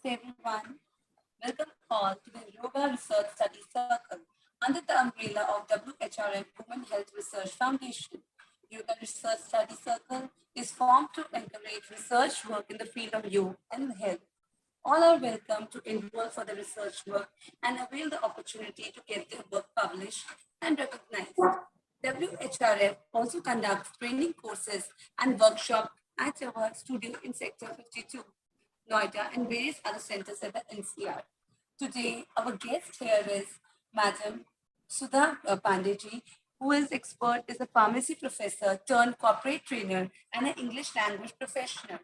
Namaste everyone. Welcome all to the Yoga Research Study Circle under the umbrella of Whrf Women Health Research Foundation. Yoga Research Study Circle is formed to encourage research work in the field of yoga and health. All are welcome to enroll for the research work and avail the opportunity to get their work published and recognized. WHRF also conducts training courses and workshops at our studio in Sector 52. Noida, and various other centers at the NCR. Today, our guest here is Madam Subha Pande, who is expert as a pharmacy professor turned corporate trainer and an English language professional.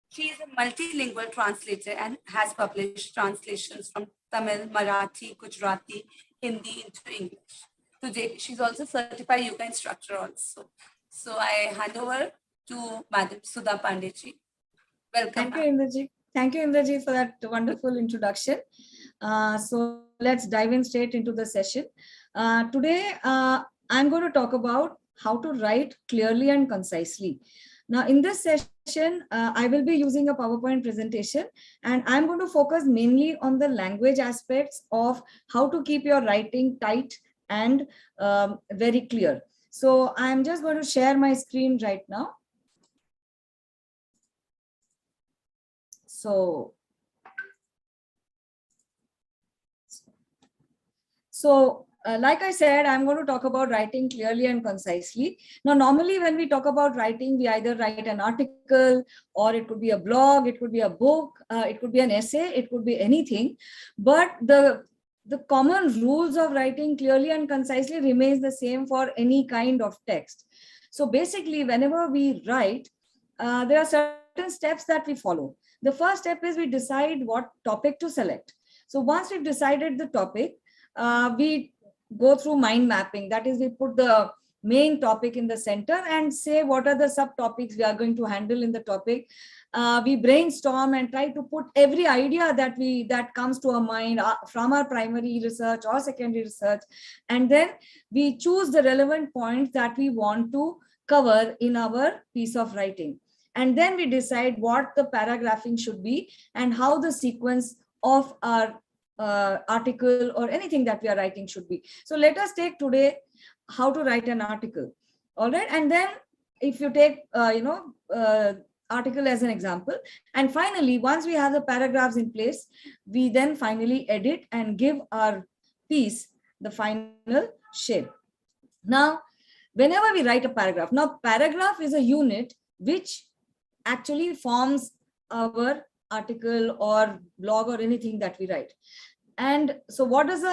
She is a multilingual translator and has published translations from Tamil, Marathi, Gujarati, Hindi into English. Today, she's also certified yoga instructor also. So I hand over to Madam Subha Pande. Welcome. Thank you, Indraji. Thank you, Indraji, for that wonderful introduction. So let's dive in straight into the session. Today, I'm going to talk about how to write clearly and concisely. Now, in this session, I will be using a PowerPoint presentation, and I'm going to focus mainly on the language aspects of how to keep your writing tight and very clear. So I'm just going to share my screen right now. So like I said, I'm going to talk about writing clearly and concisely. Now, normally when we talk about writing, we either write an article, or it could be a blog, it could be a book, it could be an essay, it could be anything. But the common rules of writing clearly and concisely remains the same for any kind of text. So basically, whenever we write, there are certain steps that we follow. The first step is we decide what topic to select. So once we've decided the topic, we go through mind mapping. That is, we put the main topic in the center and say what are the subtopics we are going to handle in the topic. We brainstorm and try to put every idea that comes to our mind from our primary research or secondary research. And then we choose the relevant points that we want to cover in our piece of writing. And then we decide what the paragraphing should be and how the sequence of our article or anything that we are writing should be. So let us take today how to write an article. All right. And then if you take, article as an example, and finally, once we have the paragraphs in place, we then finally edit and give our piece the final shape. Now, whenever we write a paragraph, now paragraph is a unit which actually forms our article or blog or anything that we write. And so what is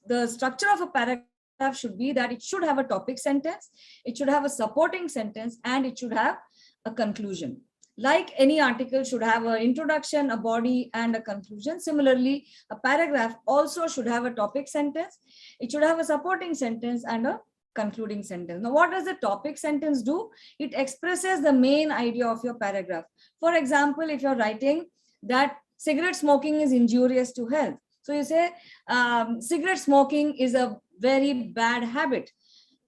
the structure of a paragraph should be that it should have a topic sentence, it should have a supporting sentence, and it should have a conclusion. Like any article should have an introduction, a body, and a conclusion. Similarly, a paragraph also should have a topic sentence, it should have a supporting sentence, and a concluding sentence. Now, what does the topic sentence do? It expresses the main idea of your paragraph. For example, if you're writing that cigarette smoking is injurious to health, so you say cigarette smoking is a very bad habit.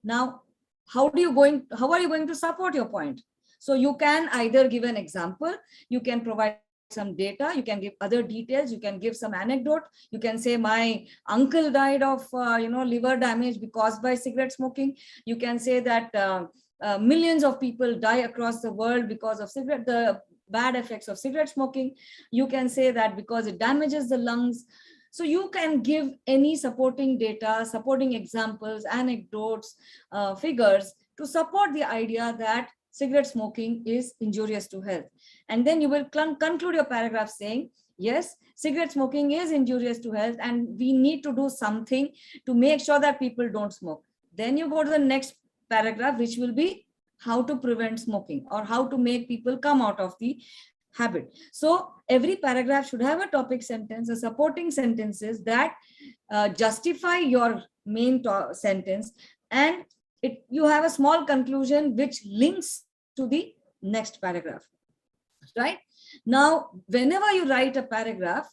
Now, how are you going to support your point? So you can either give an example, you can provide some data, you can give other details, you can give some anecdote, you can say my uncle died of liver damage caused by cigarette smoking. You can say that millions of people die across the world because of the bad effects of cigarette smoking. You can say that because it damages the lungs. So you can give any supporting data, supporting examples, anecdotes, figures to support the idea that cigarette smoking is injurious to health. And then you will conclude your paragraph saying, yes, cigarette smoking is injurious to health and we need to do something to make sure that people don't smoke. Then you go to the next paragraph, which will be how to prevent smoking or how to make people come out of the habit. So every paragraph should have a topic sentence, a supporting sentences that justify your main sentence, and you have a small conclusion which links to the next paragraph. Right? Now, whenever you write a paragraph,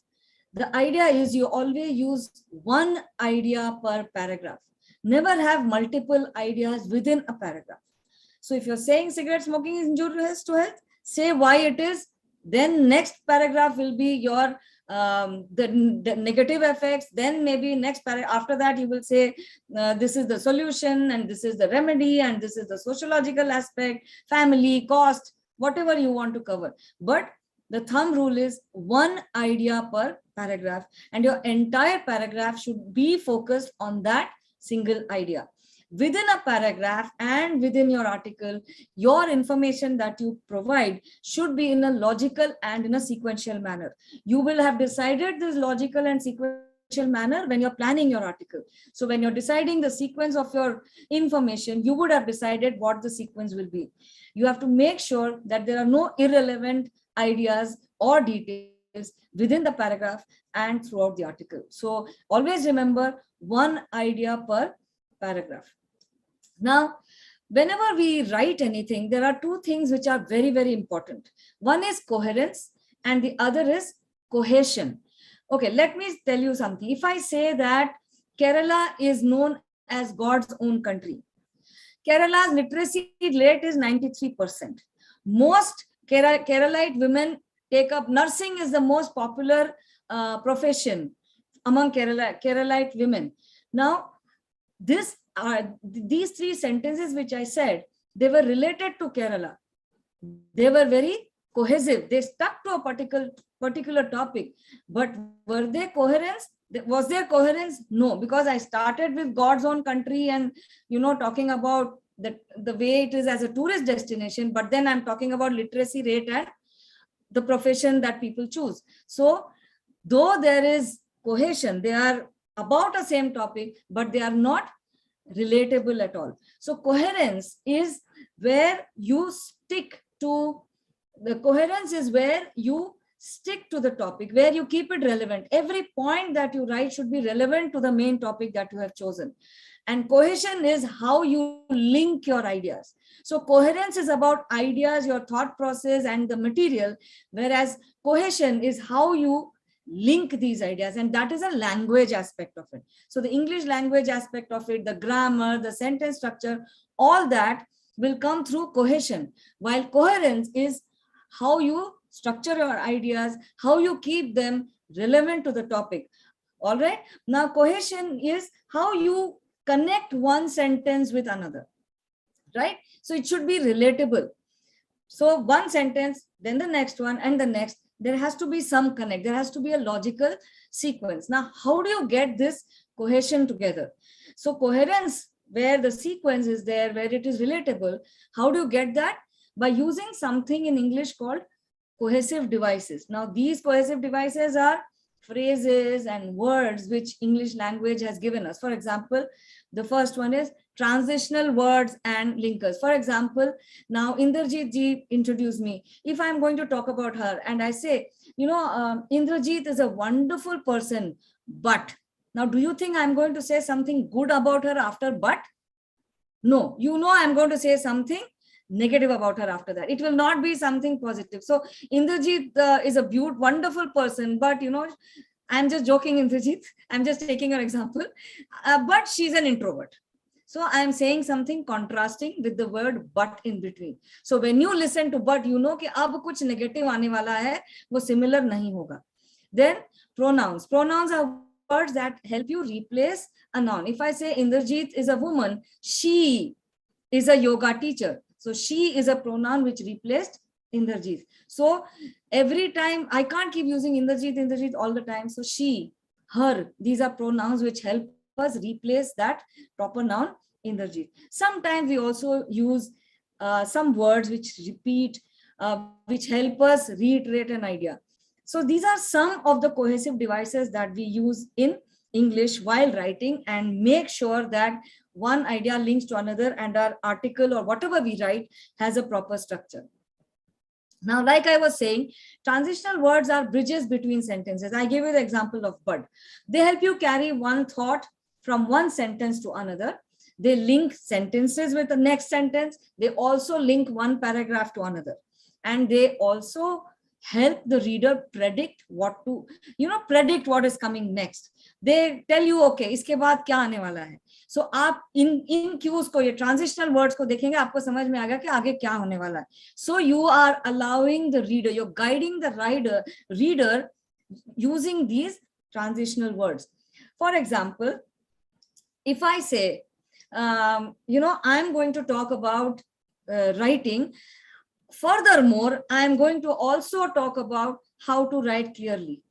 the idea is you always use one idea per paragraph. Never have multiple ideas within a paragraph. So if you're saying cigarette smoking is injurious to health, say why it is Then next paragraph will be your the negative effects. Then maybe next paragraph after that you will say this is the solution and this is the remedy and this is the sociological aspect, family, cost, whatever you want to cover. But the thumb rule is one idea per paragraph, and your entire paragraph should be focused on that single idea. Within a paragraph and within your article, your information that you provide should be in a logical and in a sequential manner. You will have decided this logical and sequential manner when you're planning your article. So when you're deciding the sequence of your information, you would have decided what the sequence will be. You have to make sure that there are no irrelevant ideas or details within the paragraph and throughout the article. So always remember one idea per paragraph. Now, whenever we write anything, there are two things which are very, very important. One is coherence and the other is cohesion. Okay, let me tell you something. If I say that Kerala is known as God's own country, Kerala's literacy rate is 93%. Most Keralite women take up nursing is the most popular profession among Keralite women. Now, these three sentences which I said, they were related to Kerala. They were very cohesive. They stuck to a particular topic. But were they coherence? Was there coherence? No, because I started with God's own country and, talking about the way it is as a tourist destination, but then I'm talking about literacy rate and the profession that people choose. So though there is cohesion, they are about the same topic, but they are not relatable at all. So coherence is where you stick to the topic, where you keep it relevant. Every point that you write should be relevant to the main topic that you have chosen. And cohesion is how you link your ideas. So coherence is about ideas, your thought process and the material, whereas cohesion is how you link these ideas, and that is a language aspect of it. So the English language aspect of it, the grammar, the sentence structure, all that will come through cohesion, while coherence is how you structure your ideas, how you keep them relevant to the topic. All right. Now, cohesion is how you connect one sentence with another, right? So it should be relatable. So one sentence, then the next one, and the next. There has to be some connect. There has to be a logical sequence. Now, how do you get this cohesion together? So coherence, where the sequence is there, where it is relatable, how do you get that? By using something in English called cohesive devices. Now, these cohesive devices are phrases and words which English language has given us. For example, the first one is transitional words and linkers. For example, now Indrajit ji introduced me. If I'm going to talk about her and I say, Indrajit is a wonderful person, but now do you think I'm going to say something good about her after but? No, I'm going to say something negative about her after that. It will not be something positive. So Indrajit is a wonderful person, but I'm just joking, Indrajit. I'm just taking an example. But she's an introvert. So I'm saying something contrasting with the word but in between. So when you listen to but, you know कि अब कुछ negative आने वाला है, वो similar नहीं होगा. Then pronouns. Pronouns are words that help you replace a noun. If I say Indrajit is a woman, she is a yoga teacher. So she is a pronoun which replaced Indrajit. So every time, I can't keep using Indrajit all the time. So she, her, these are pronouns which help us replace that proper noun Indrajit. Sometimes we also use some words which repeat, which help us reiterate an idea. So these are some of the cohesive devices that we use in English while writing, and make sure that one idea links to another and our article or whatever we write has a proper structure. Now, like I was saying, transitional words are bridges between sentences. I gave you the example of bud. They help you carry one thought from one sentence to another. They link sentences with the next sentence. They also link one paragraph to another. And they also help the reader predict what is coming next. They tell you, okay, iske baad kya aane wala hai. सो आप इन cues को, ये transitional words को देखेंगे, आपको समझ में आ गया कि आगे क्या होने वाला है. So you are allowing the reader, you are guiding the reader using these transitional words. For example, if I say, I'm going to talk about writing. Furthermore, I am going to also talk about how to write clearly.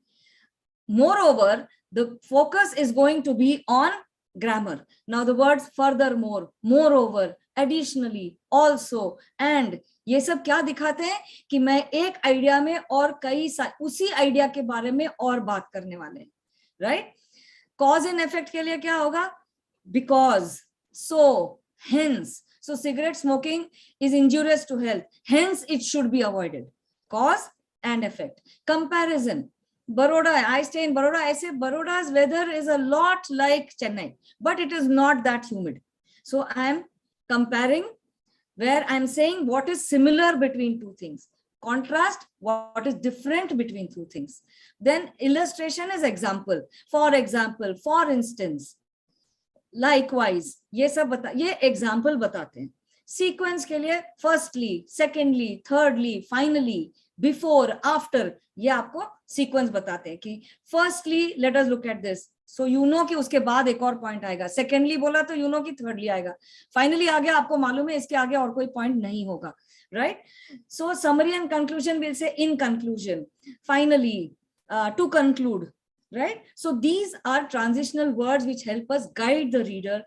Moreover, the focus is going to be on grammar. Now the words furthermore, moreover, additionally, also, and ये सब क्या दिखाते हैं कि मैं एक idea में और उसी आइडिया के बारे में और बात करने वाले हैं, राइट? कॉज एंड इफेक्ट के लिए क्या होगा? Because, so, hence. So cigarette smoking is injurious to health, hence it should be avoided. Cause and effect. Comparison. Baroda, I stay in Baroda. I say Baroda's weather is a lot like Chennai, but it is not that humid. So I am comparing, where I'm saying what is similar between two things. Contrast, what is different between two things. Then illustration is example. For example, for instance, likewise, ये सब ये example बताते हैं. Sequence के लिए firstly, secondly, thirdly, finally, before, after, ये आपको sequence बताते हैं कि firstly, let us look at this. So you know कि उसके बाद एक और point आएगा. Secondly बोला तो you know कि thirdly आएगा. Finally आ गया, आपको मालूम है इसके आगे और कोई point नहीं होगा, right? So summary and conclusion will say in conclusion, finally, to conclude, right? So these are transitional words which help us guide the reader,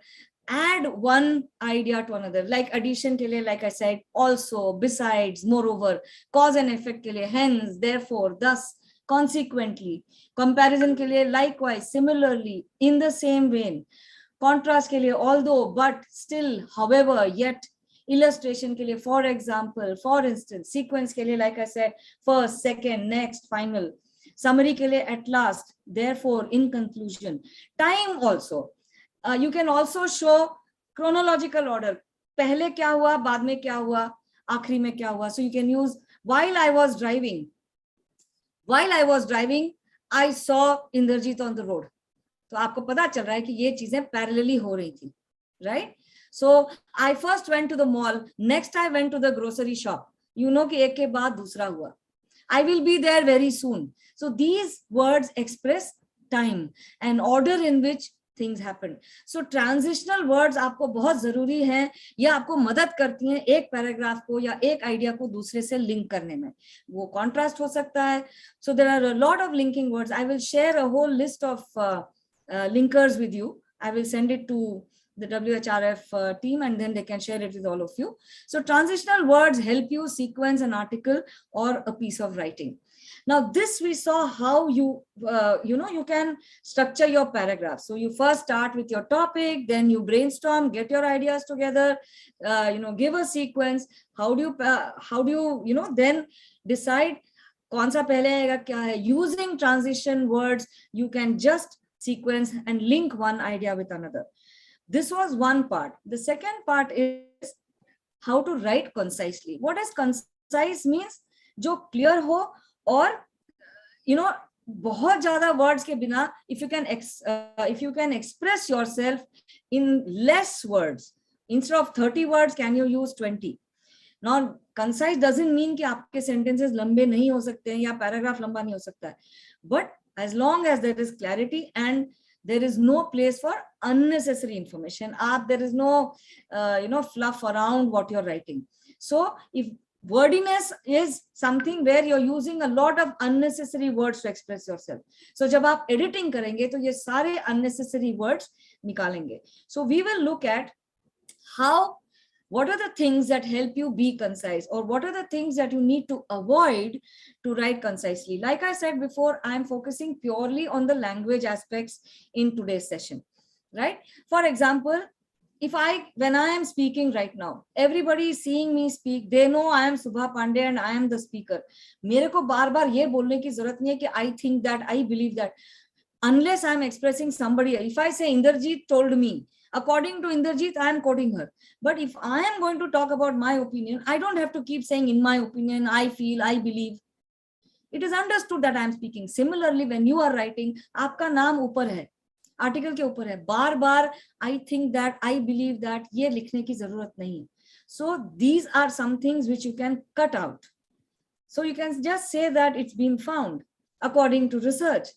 add one idea to another. Like addition ke liye, like I said, also, besides, moreover. Cause and effect ke liye, hence, therefore, thus, consequently. Comparison ke liye, likewise, similarly, in the same vein. Contrast ke liye, although, but, still, however, yet. Illustration ke liye, for example, for instance. Sequence ke liye, like I said, first, second, next, final. Summary ke liye, at last, therefore, in conclusion. Time also. You can also show chronological order. पहले क्या हुआ, बाद में क्या हुआ, आखिरी में क्या हुआ. So you can use while I was driving. While I was driving, I saw Indrajit on the road. तो आपको पता चल रहा है कि ये चीजें parallelly हो रही थी, right? So I first went to the mall. Next I went to the grocery shop. You know कि एक के बाद दूसरा हुआ. I will be there very soon. So these words express time and order in which things happen. So transitional words आपको बहुत जरूरी हैं, ये आपको मदद करती हैं एक पैराग्राफ को या एक आइडिया को दूसरे से लिंक करने में. वो कॉन्ट्रास्ट हो सकता है. So there are a lot of linking words. I will share a whole list of linkers with you. I will send it to the Whrf team and then they can share it with all of you. So transitional words help you sequence an article or a piece of writing. Now this we saw how you can structure your paragraph. So you first start with your topic, then you brainstorm, get your ideas together, give a sequence. How do you then decide कौन सा पहले आएगा क्या है. Using transition words, you can just sequence and link one idea with another. This was one part. The second part is how to write concisely. What does concise means? जो clear हो और बहुत ज्यादा words के बिना, if you can express yourself in less words, instead of 30 words, can you use 20? Now, concise doesn't mean कि आपके sentences लंबे नहीं हो सकते हैं या paragraph लंबा नहीं हो सकता है. But as long as there is clarity and there is no place for unnecessary information, there is no fluff around what you're writing. So if wordiness is something where you're using a lot of unnecessary words to express yourself, so जब आप editing करेंगे तो ये सारे unnecessary words निकालेंगे. So we will look at what are the things that help you be concise, or what are the things that you need to avoid to write concisely. Like I said before, I'm focusing purely on the language aspects in today's session, right? For example, when I am speaking right now, everybody is seeing me speak. They know I am Subha Pande and I am the speaker. मेरे को बार-बार ये बोलने की जरूरत नहीं है कि I think that, I believe that. Unless I am expressing somebody, if I say Indrajit told me, according to Indrajit, I am quoting her. But if I am going to talk about my opinion, I don't have to keep saying in my opinion, I feel, I believe. It is understood that I am speaking. Similarly, when you are writing, आपका नाम ऊपर है. Article के ऊपर है, बार बार I think that, I believe that, ये लिखने की जरूरत नहीं है. So these are some things which you can cut out. So you can just say that it's been found according to research.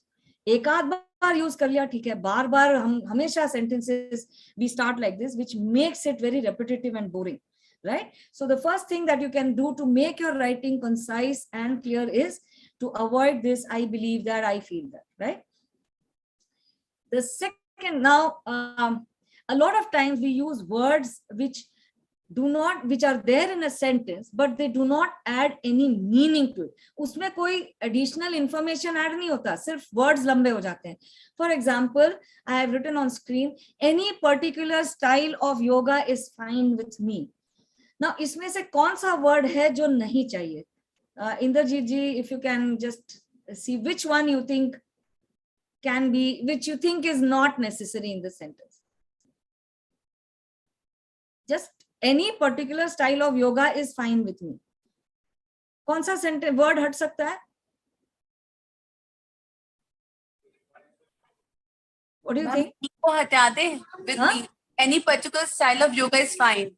एक आध बार यूज कर लिया ठीक है, बार बार हम हमेशा sentences we start like this which makes it very repetitive and boring, right? So the first thing that you can do to make your writing concise and clear is to avoid this I believe that, I feel that, right? The second, now a lot of times we use words which are there in a sentence but they do not add any meaning to it. उसमें कोई additional information add नहीं होता, सिर्फ words लंबे हो जाते हैं. For example, I have written on screen, any particular style of yoga is fine with me. Now इसमें से कौन सा वर्ड है जो नहीं चाहिए? इंद्रजीत जी, if you can just see which one you think can be, which you think is not necessary in this sentence. Just any particular style of yoga is fine with me. कौन सा sentence word हट सकता है? What do you think? को हटा दे with me. Any particular style of yoga is fine.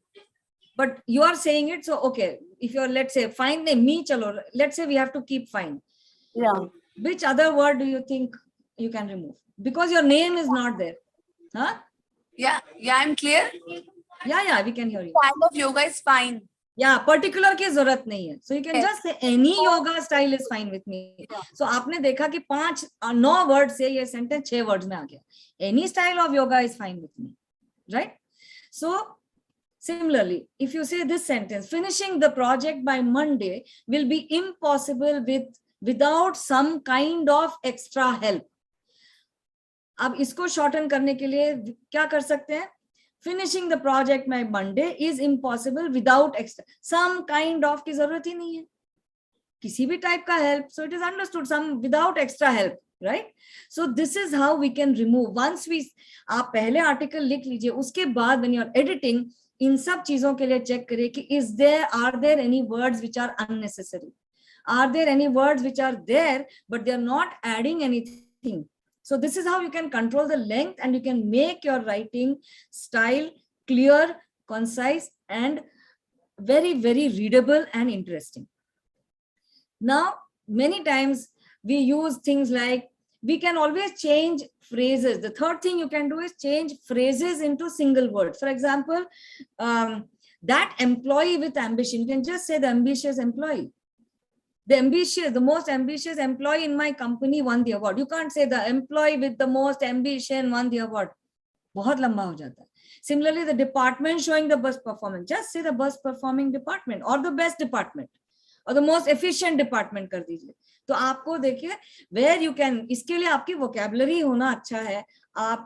But you are saying it, so okay, if you're, let's say, fine, me chalo, let's say we have to keep fine. Yeah. Which other word do you think you can remove? Because your name is not there. Huh? Yeah, I'm clear. Yeah, we can hear you. Style of yoga is fine. Yeah, particular की जरूरत नहीं है. So you can just say any yoga style is fine with me. So आपने देखा कि 9 word से ये sentence 6 words में आ गया. Any style of yoga is fine with me, right? So similarly, if you say this sentence, finishing the project by Monday will be impossible without some kind of extra help. अब इसको shorten करने के लिए क्या कर सकते हैं? Finishing the project by Monday is impossible without extra. Some kind of की जरूरत ही नहीं है, किसी भी type का help. So it is understood, some without extra help, right? So this is how we can remove. Once we, आप पहले article लिख लीजिए, उसके बाद when you are editing, इन सब चीजों के लिए चेक करिए कि are there any words which are unnecessary? Are there any words which are there but they are not adding anything? So this is how you can control the length and you can make your writing style clear, concise, and very, very readable and interesting. Now, many times we use things like, we can always change phrases. The third thing you can do is change phrases into single words. For example, that employee with ambition, you can just say the ambitious employee. The most ambitious employee in my company won the award. You can't say the employee with the most ambition won the award. बहुत लंबा हो जाता है. Similarly, the department showing the best performance, just say the best performing department or the best department or the most efficient department कर दीजिए. तो आपको देखिए where you can, इसके लिए आपकी vocabulary होना अच्छा है.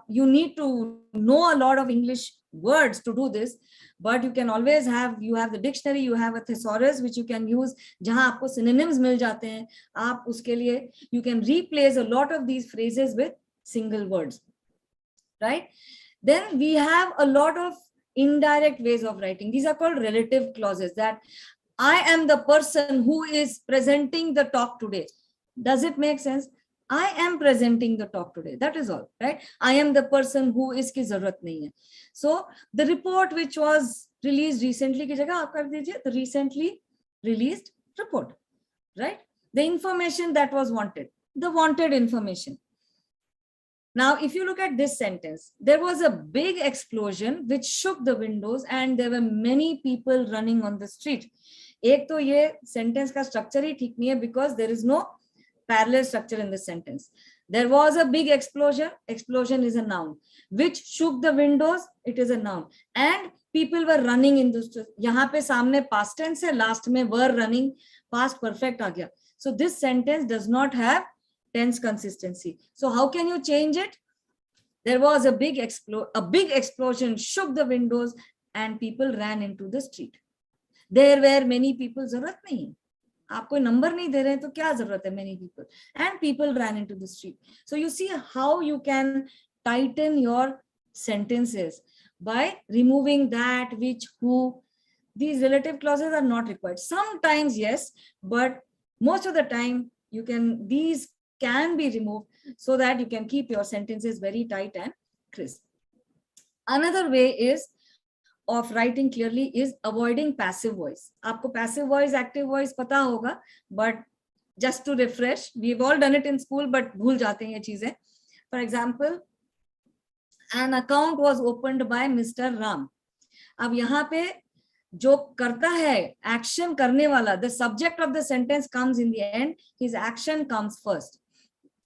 You need to know a lot of English words to do this, but you can always have, you have the dictionary, you have a thesaurus which you can use, जहां आपको synonyms मिल जाते हैं. आप उसके लिए you can replace a lot of these phrases with single words, right? Then we have a lot of indirect ways of writing. These are called relative clauses, that I am the person who is presenting the talk today. Does it make sense? I am presenting the talk today. That is all, right? I am the person who is की जरूरत नहीं है. So the report which was released recently की जगह आप कर दीजिए the recently released report, right? The information that was wanted, the wanted information. Now, if you look at this sentence, there was a big explosion which shook the windows and there were many people running on the street. एक तो ये sentence का structure ही ठीक नहीं है because there is no parallel structure in this sentence. There was a big explosion. Explosion is a noun. Which shook the windows? It is a noun. And people were running in the street. यहाँ पे सामने past tense है, last में were running, past perfect आ गया. So this sentence does not have tense consistency. So how can you change it? There was a big explosion shook the windows and people ran into the street. There were many people. जरूरत नहीं है. आप कोई number नहीं दे रहे हैं तो क्या जरूरत है many people, and people ran into the street. So you see how you can tighten your sentences by removing that, which, who. These relative clauses are not required. Sometimes yes, but most of the time these can be removed so that you can keep your sentences very tight and crisp. Another way is of writing clearly is avoiding passive voice. आपको passive voice, active voice पता होगा, but just to refresh, we've all done it in school, but भूल जाते हैं ये चीजें. For example, an account was opened by Mr. Ram. अब यहाँ पे जो करता है एक्शन करने वाला, the subject of the sentence comes in the end, his action comes first.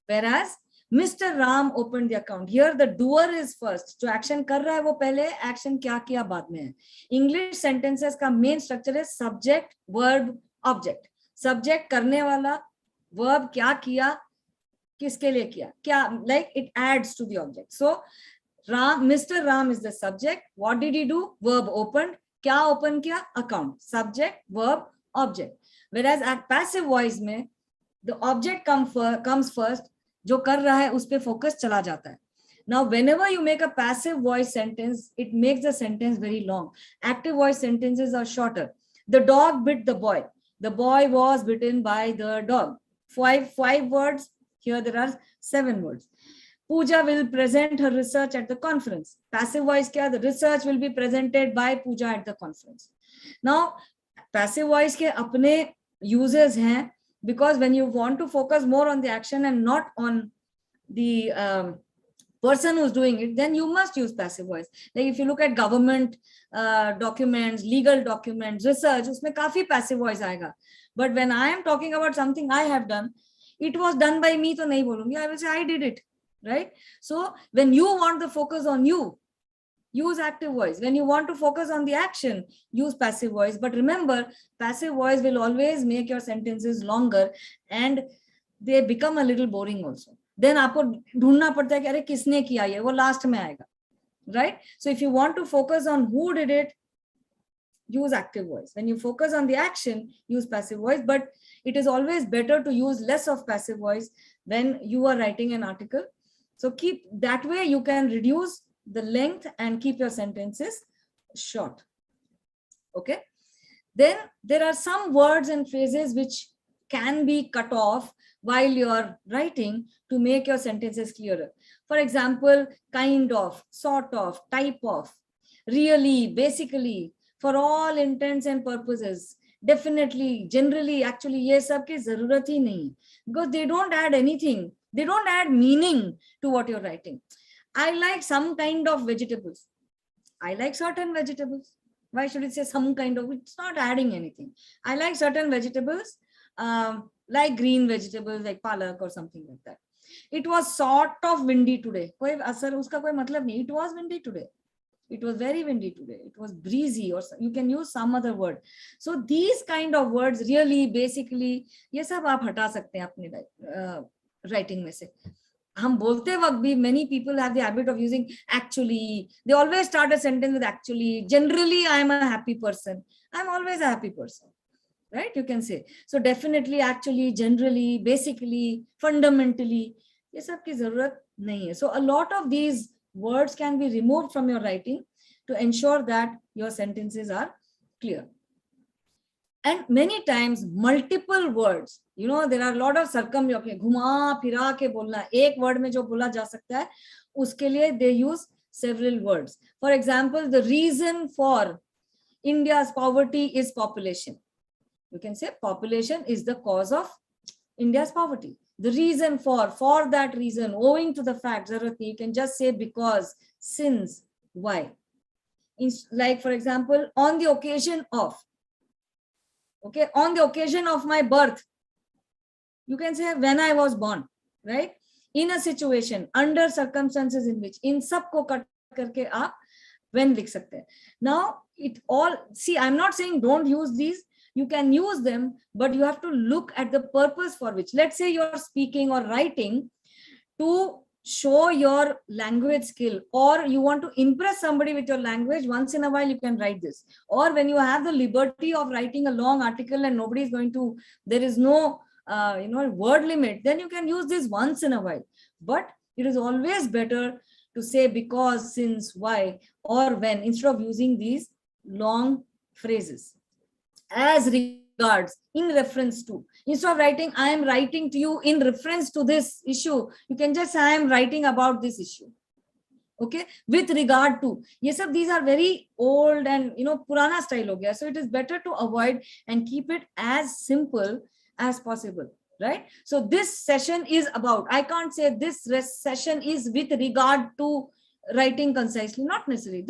Whereas Mr. Ram opened the account. Here the doer is first. जो action कर रहा है वो पहले, action क्या किया बाद में है. English sentences का main structure है subject, verb, object. Subject करने वाला, verb क्या किया, किसके लिए किया, क्या, like it adds to the object. So Ram, Mr. Ram is the subject. What did he do? Verb opened. क्या open किया? Account. Subject, verb, object. Whereas at passive voice में the object comes first. जो कर रहा है उस पे focus चला जाता है. Now, whenever you make a passive voice sentence, it makes the sentence very long. Active voice sentences are shorter. The dog bit the boy. The boy was bitten by the dog. Five words. Here there are 7 words. Pooja will present her research at the conference. Passive voice kya? The research will be presented by Pooja at the conference. Now, passive voice के अपने uses हैं, because when you want to focus more on the action and not on the person who's doing it, then you must use passive voice. Like if you look at government documents, legal documents, research, उसमें काफी passive voice आएगा. But when I am talking about something I have done, it was done by me, तो नहीं बोलूंगी. I will say I did it, right? So when you want the focus on you, use active voice. When you want to focus on the action, use passive voice. But remember, passive voice will always make your sentences longer and they become a little boring also. Then आपको ढूंढना पड़ता है कि अरे किसने किया ये, वो last में आएगा, right? So if you want to focus on who did it, use active voice. When you focus on the action, use passive voice. But it is always better to use less of passive voice when you are writing an article. So keep that way, you can reduce the length and keep your sentences short. Okay. Then there are some words and phrases which can be cut off while you're writing to make your sentences clearer. For example, kind of, sort of, type of, really, basically, for all intents and purposes, definitely, generally, actually, ये सब की जरूरत ही नहीं, because they don't add anything. They don't add meaning to what you're writing. I like some kind of vegetables. I like certain vegetables. Why should it say some kind of? It's not adding anything. I like certain vegetables, like green vegetables, like palak or something like that. It was sort of windy today. कोई असर उसका कोई मतलब नहीं. It was windy today. It was very windy today. It was breezy, or you can use some other word. So these kind of words, really, basically, ये सब आप हटा सकते हैं अपने writing में से. हम बोलते वक्त भी many people have the habit of using actually. They always start a sentence with actually. Generally, I am a happy person. I'm always a happy person, right? You can say. So definitely, actually, generally, basically, fundamentally, ये सब की जरूरत नहीं है. So a lot of these words can be removed from your writing to ensure that your sentences are clear. And many times multiple words, you know, there are a lot of circumlocution, घुमा फिरा के बोलना, एक word में जो बोला जा सकता है, उसके लिए they use several words. For example, the reason for India's poverty is population. You can say population is the cause of India's poverty. The reason for that reason, owing to the fact, you can just say because, since, why. Like, for example, on the occasion of, okay, on the occasion of my birth, you can say when I was born, right? In a situation, under circumstances in which, in sab ko cut karke aap when likh sakte hain. Now, it all, see, I'm not saying don't use these. You can use them, but you have to look at the purpose for which. Let's say you're speaking or writing to show your language skill, or you want to impress somebody with your language. Once in a while, you can write this. Or when you have the liberty of writing a long article and nobody is going to, there is no word limit, then you can use this once in a while. But it is always better to say because, since, why, or when, instead of using these long phrases. As regards, in reference to. Instead of writing, I am writing to you in reference to this issue, you can just say, I am writing about this issue. Okay, with regard to. Yes, sir, these are very old and purana style ho gaya. So it is better to avoid and keep it as simple as possible. Right? So this session is about, I can't say this session is with regard to writing concisely, not necessarily.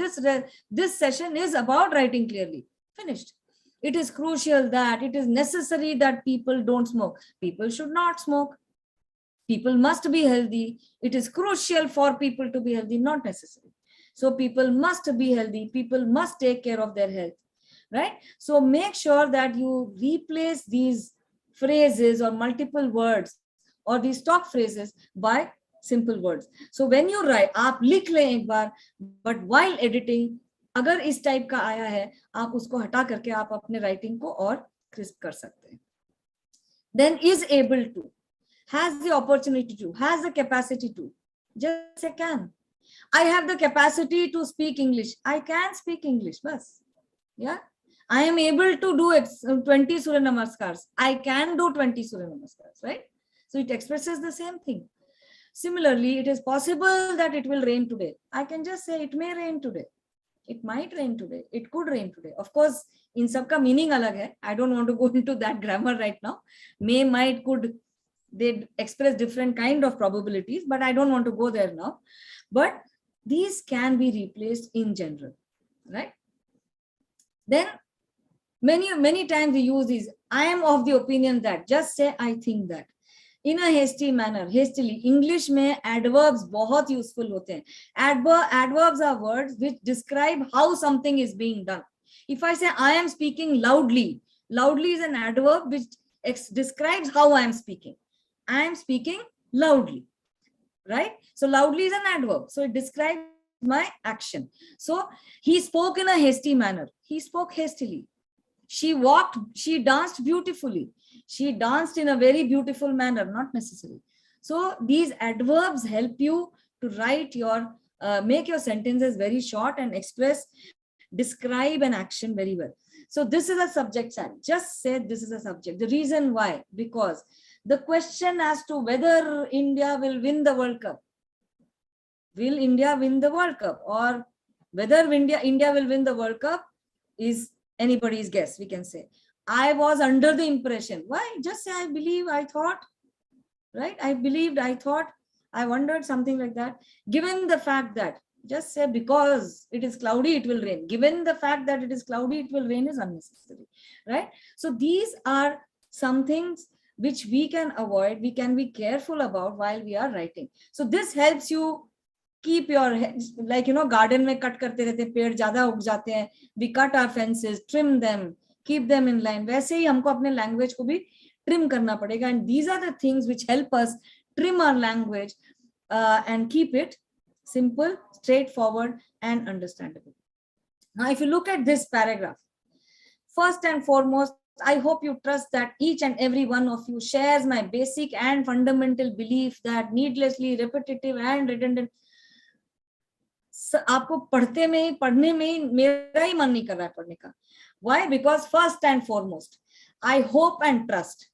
This session is about writing clearly. Finished. It is crucial that it is necessary that people don't smoke. People should not smoke. People must be healthy. It is crucial for people to be healthy, not necessary. So people must be healthy. People must take care of their health, right? So make sure that you replace these phrases or multiple words or these stock phrases by simple words. So when you write, आप लिख लें एक बार, but while editing, अगर इस type का आया है, आप उसको हटा करके आप अपने राइटिंग को और क्रिस्प कर सकते हैं. Then is able to, has the opportunity to, has the capacity to. Just say can. I have the capacity to speak English. I can speak English. Bas. Yeah. I am able to do 20 Surya Namaskars. I can do 20 Surya Namaskars, right? So it expresses the same thing. Similarly, it is possible that it will rain today. I can just say it may rain today. It might rain today. It could rain today. Of course, in sabka meaning alag hai. I don't want to go into that grammar right now. May, might, could, they express different kind of probabilities, but I don't want to go there now. But these can be replaced in general, right? Then many times we use these. I am of the opinion that. Just say I think that. In a hasty manner, hastily. English में adverbs बहुत useful होते हैं. Adverbs are words which describe how something is being done. If I say I am speaking loudly, loudly is an adverb which describes how I am speaking. I am speaking loudly, right? So loudly is an adverb. So it describes my action. So he spoke in a hasty manner. He spoke hastily. She walked, she danced beautifully. She danced in a very beautiful manner, not necessary. So these adverbs help you to write your, make your sentences very short and describe an action very well. So this is a subject chat. Just say this is a subject. The reason why, because the question as to whether India will win the World Cup, will India win the World Cup, or whether India will win the World Cup is anybody's guess, we can say. I was under the impression. Why? Just say I believe, I thought, right? I believed, I thought, I wondered, something like that. Given the fact that, just say because it is cloudy, it will rain. Given the fact that it is cloudy, it will rain is unnecessary, right? So these are some things which we can avoid, we can be careful about while we are writing. So this helps you keep your, like, garden mein cut karte rehte, पेड़ ज़्यादा उग जाते हैं. We cut our fences, trim them, keep them in line. वैसे ही हमको अपने language को भी trim करना पड़ेगा. And these are the things which help us trim our language and keep it simple, straightforward, and understandable. Now, if you look at this paragraph, first and foremost, I hope you trust that each and every one of you shares my basic and fundamental belief that needlessly repetitive and redundant. आपको पढ़ने में ही मेरा ही मन नहीं कर रहा है पढ़ने का. Why? Because first and foremost, I hope and trust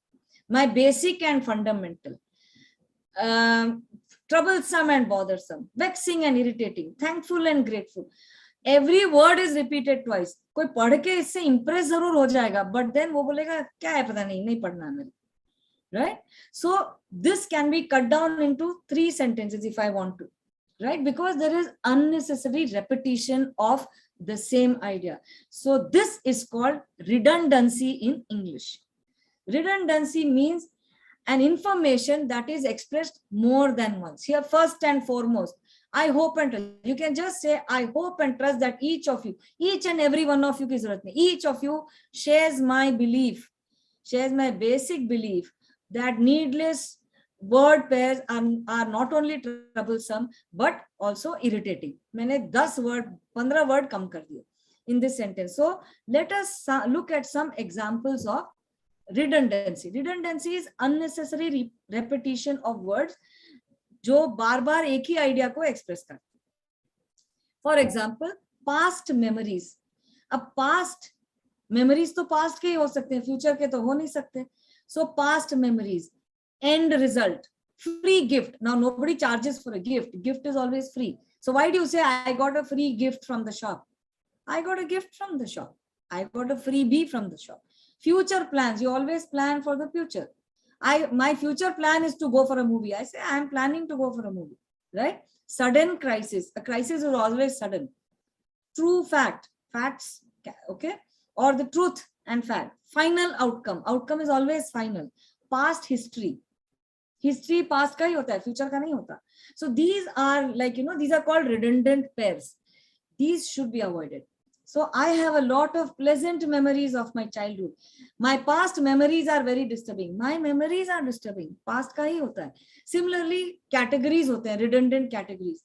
my basic and fundamental, troublesome and bothersome, vexing and irritating, thankful and grateful. Every word is repeated twice. कोई पढ़ के इससे impress जरूर हो जाएगा, but then वो बोलेगा क्या है पता नहीं पढ़ना मेरे, right? So this can be cut down into 3 sentences if I want to, right? Because there is unnecessary repetition of the same idea. So this is called redundancy in English. Redundancy means an information that is expressed more than once. Here, first and foremost, I hope and trust. You can just say, I hope and trust that each of you, each and every one of you, each of you shares my belief, shares my basic belief that needless word pairs are not only troublesome but also irritating. मैंने 15 word कम कर दिए in this sentence. So let us look at some examples of redundancy. Redundancy is unnecessary repetition of words जो बार-बार एक ही idea को express करते हैं. For example, past memories. A past memories तो पास्ट के ही हो सकते हैं, फ्यूचर के तो हो नहीं सकते. So past memories, end result, free gift. Now nobody charges for a gift. Gift is always free. So why do you say I got a free gift from the shop? I got a gift from the shop. I got a freebie from the shop. Future plans, you always plan for the future. My future plan is to go for a movie. I say I am planning to go for a movie, right? Sudden crisis. A crisis is always sudden. True fact, facts, okay? Or the truth and fact. Final outcome. Outcome is always final. Past history. History past ka hi hota hai, future ka nahi hota. So these are like, these are called redundant pairs. These should be avoided. So I have a lot of pleasant memories of my childhood. My past memories are very disturbing. My memories are disturbing. Past ka hi hota hai. Similarly, categories hote hain, redundant categories.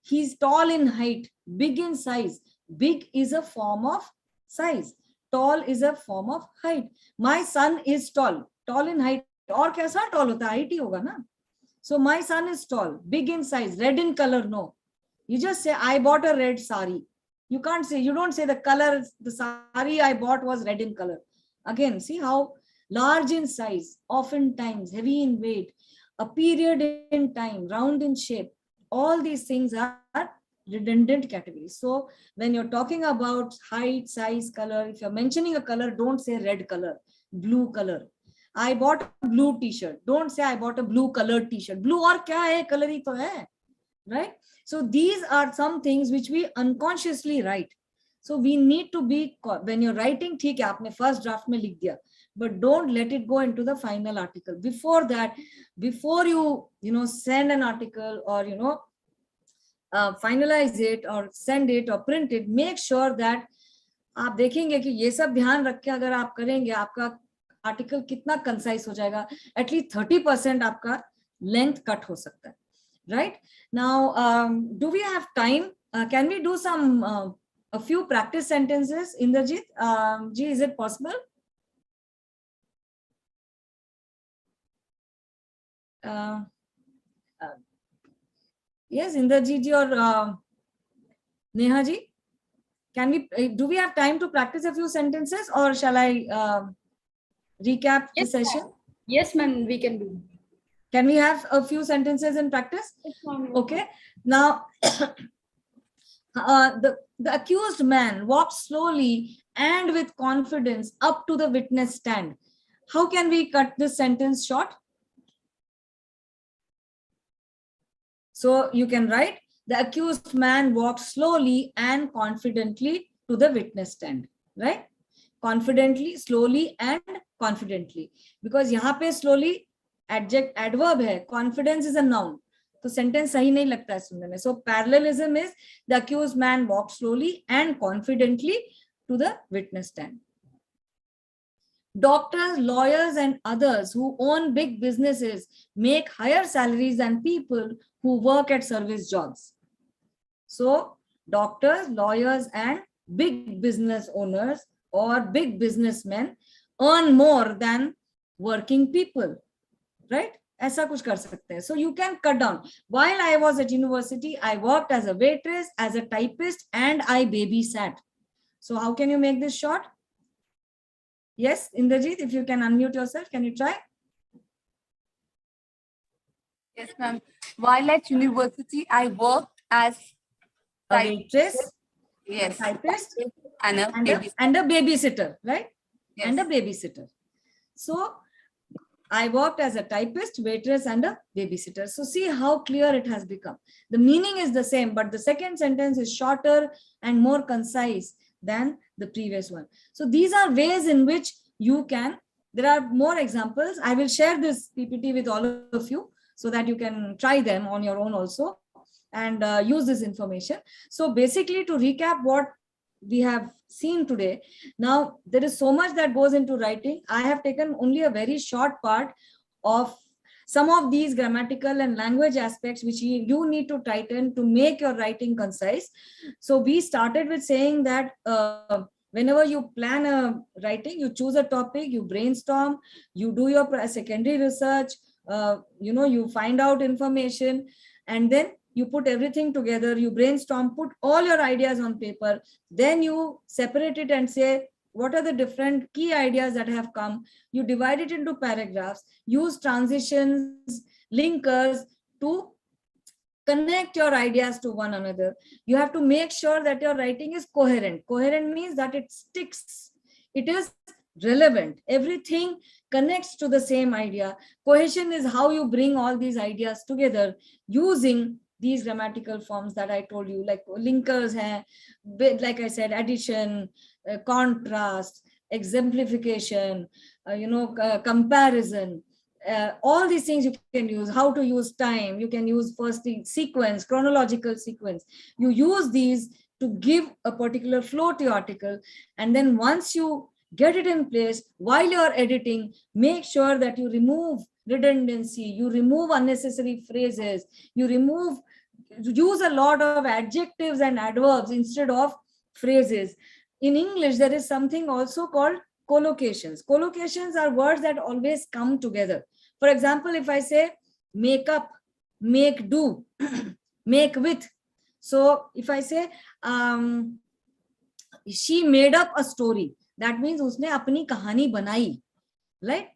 He's tall in height, big in size. Big is a form of size. Tall is a form of height. My son is tall. Tall in height. और कैसा tall होता है? height ही होगा ना. So my son is tall, big in size, red in color. No. You just say, I bought a red sari. You can't say, you don't say the color, the sari I bought was red in color. Again, see how large in size, oftentimes heavy in weight, a period in time, round in shape. All these things are redundant categories. So when you're talking about height, size, color, if you're mentioning a color, don't say red color, blue color. I bought a blue t-shirt. Don't say I bought a blue colored t-shirt. Blue और क्या है? Color ही तो है, right? So these are some things which we unconsciously write. So we need to be, when you're writing, ठीक है, आपने first draft में लिख दिया, but don't let it go into the final article. Before that, before you send an article or finalize it or send it or print it, make sure that आप देखेंगे कि ये सब ध्यान रख के अगर आप करेंगे, आपका आर्टिकल कितना कंसाइज हो जाएगा. एटलीस्ट 30% आपका लेंथ कट हो सकता है, right? Now do we have time? Can we do some a few practice sentences? Indrajit ji, is it possible? Yes, Indrajit ji or Neha ji, can we do we have time to practice a few sentences, or shall I recap the session? Yes, ma'am, we can do. Can we have a few sentences in practice? Yes, ma'am. Okay. Now, the accused man walked slowly and with confidence up to the witness stand. How can we cut this sentence short? So you can write, the accused man walked slowly and confidently to the witness stand, right? Confidently, slowly and confidently. Because यहाँ पे slowly adverb है, confidence is a noun. तो sentence सही नहीं लगता है सुनने में. So parallelism is the accused man walked slowly and confidently to the witness stand. Doctors, lawyers, and others who own big businesses make higher salaries than people who work at service jobs. So doctors, lawyers, and big business owners or big businessmen earn more than working people, right? ऐसा कुछ कर सकते हैं. So you can cut down. While I was at university, I worked as a waitress, as a typist, and I babysat. So how can you make this short? Yes, Indrajit, if you can unmute yourself, can you try? Yes, ma'am. While at university, I worked as a waitress, yes, a typist, and a babysitter, right? Yes. And a babysitter. So I worked as a typist, waitress, and a babysitter. So see how clear it has become. The meaning is the same, but the second sentence is shorter and more concise than the previous one. So these are ways in which you can, there are more examples. I will share this PPT with all of you so that you can try them on your own also and use this information. So basically, to recap what we have seen today, now there is so much that goes into writing. I have taken only a very short part of some of these grammatical and language aspects which you need to tighten to make your writing concise. So we started with saying that whenever you plan a writing, you choose a topic, you brainstorm, you do your secondary research, you find out information, and then you put everything together, you brainstorm, put all your ideas on paper, then you separate it and say, what are the different key ideas that have come. You divide it into paragraphs, use transitions, linkers to connect your ideas to one another. You have to make sure that your writing is coherent. Coherent means that it sticks, it is relevant, everything connects to the same idea. Cohesion is how you bring all these ideas together using these grammatical forms that I told you, like linkers hai, like I said, addition, contrast, exemplification, comparison. All these things you can use. How to use time, you can use first the sequence, chronological sequence. You use these to give a particular flow to your article, and then once you get it in place, while you're editing, make sure that you remove redundancy, you remove unnecessary phrases, you use a lot of adjectives and adverbs instead of phrases. In English, there is something also called collocations. Collocations are words that always come together. For example, if I say make up, make do, make with. So if I say she made up a story, that means usne apni kahani banai, right?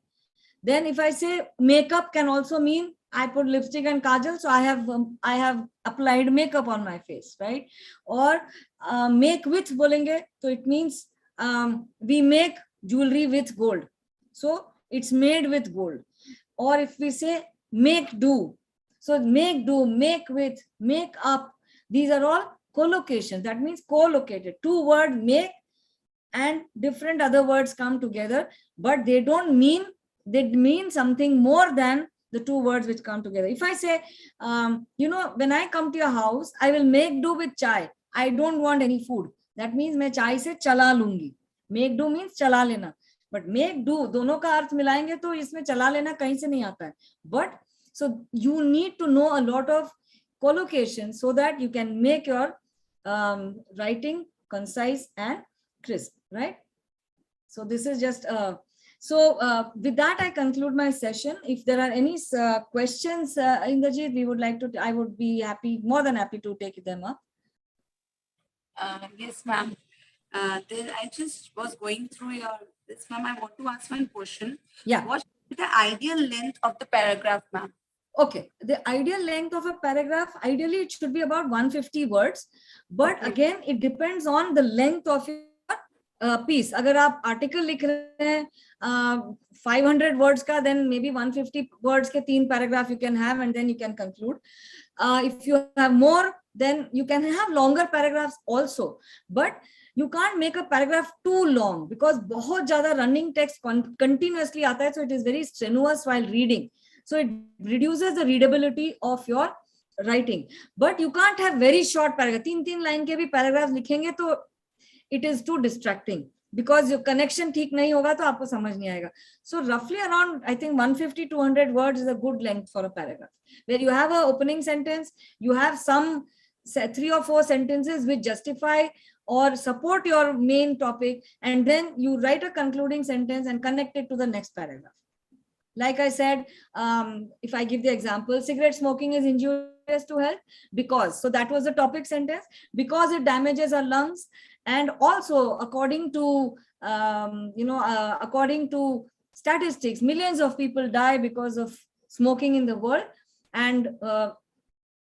Then if I say makeup can also mean I put lipstick and kajal, so I have applied makeup on my face, right? Or make with bolenge, so it means we make jewelry with gold, so it's made with gold. Or if we say make do, so make do, make with, make up, these are all collocations. That means co-located, two words make and different other words come together, but they mean something more than the two words which come together. If I say, when I come to your house, I will make do with chai. I don't want any food. That means मैं chai से चला लूंगी. Make do means चला लेना. But make do, दोनों का अर्थ मिलाएंगे तो इसमें चला लेना कहीं से नहीं आता है. But so you need to know a lot of collocations so that you can make your writing concise and crisp, right? So this is just with that I conclude my session. If there are any questions, Indrajit, I would be more than happy to take them up. Yes, ma'am. I just was going through this, ma'am. I want to ask one question. Yeah. What is the ideal length of the paragraph, ma'am? Okay, the ideal length of a paragraph, ideally it should be about 150 words. But okay, again, it depends on the length of your piece. Agar aap article likh rahe hain 500 words ka, then maybe 150 words ke 3 paragraph you can have, and then you can conclude. If you have more, then you can have longer paragraphs also. But you can't make a paragraph too long because बहुत ज़्यादा running text continuously आता है, so it is very strenuous while reading. So it reduces the readability of your writing. But you can't have very short paragraph. 3 line के भी paragraphs लिखेंगे तो it is too distracting because your connection ठीक नहीं होगा तो आपको समझ नहीं आएगा. So roughly around, I think 150-200 words is a good length for a paragraph, where you have an opening sentence, you have some 3 or 4 sentences which justify or support your main topic, and then you write a concluding sentence and connect it to the next paragraph. Like I said, if I give the example, cigarette smoking is injurious to health because, so that was the topic sentence, because it damages our lungs, and also according to according to statistics, millions of people die because of smoking in the world, and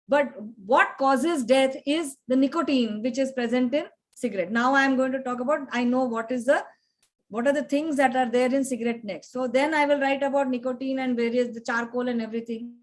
but what causes death is the nicotine which is present in cigarette. Now I am going to talk about, I know what are the things that are there in cigarette next. So then I will write about nicotine and various, the charcoal and everything.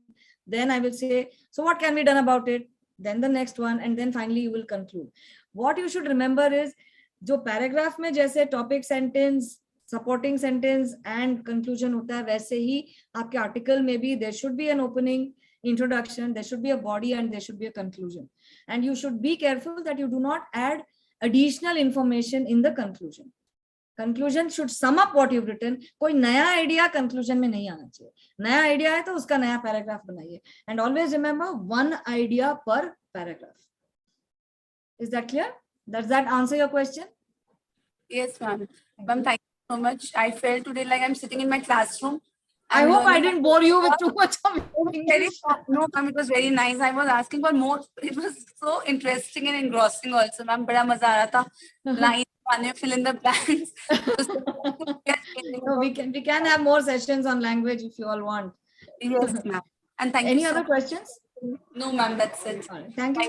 Then I will say, so what can be done about it? Then the next one, and then finally you will conclude. What you should remember is, जो paragraph में जैसे topic sentence, supporting sentence and conclusion होता है, वैसे ही आपके article में भी there should be an opening, introduction, there should be a body, and there should be a conclusion. And you should be careful that you do not add additional information in the conclusion. Conclusion should sum up what you've written. कोई नया idea conclusion में नहीं आना चाहिए. नया idea है तो उसका नया paragraph बनाइए. And always remember, one idea per paragraph. Is that clear? Does that answer your question? Yes, ma'am. Ma'am, thank you so much. I felt today like I'm sitting in my classroom I hope I didn't bore you with too much of English. No, ma'am, it was very nice. I was asking for more. It was so interesting and engrossing also, ma'am. Bada maza aa raha tha. Lines, fill in the blanks. No, we can have more sessions on language if you all want. Yes, ma'am. And thank Any you so other much. questions? No, ma'am, that's it. All right. Thank you.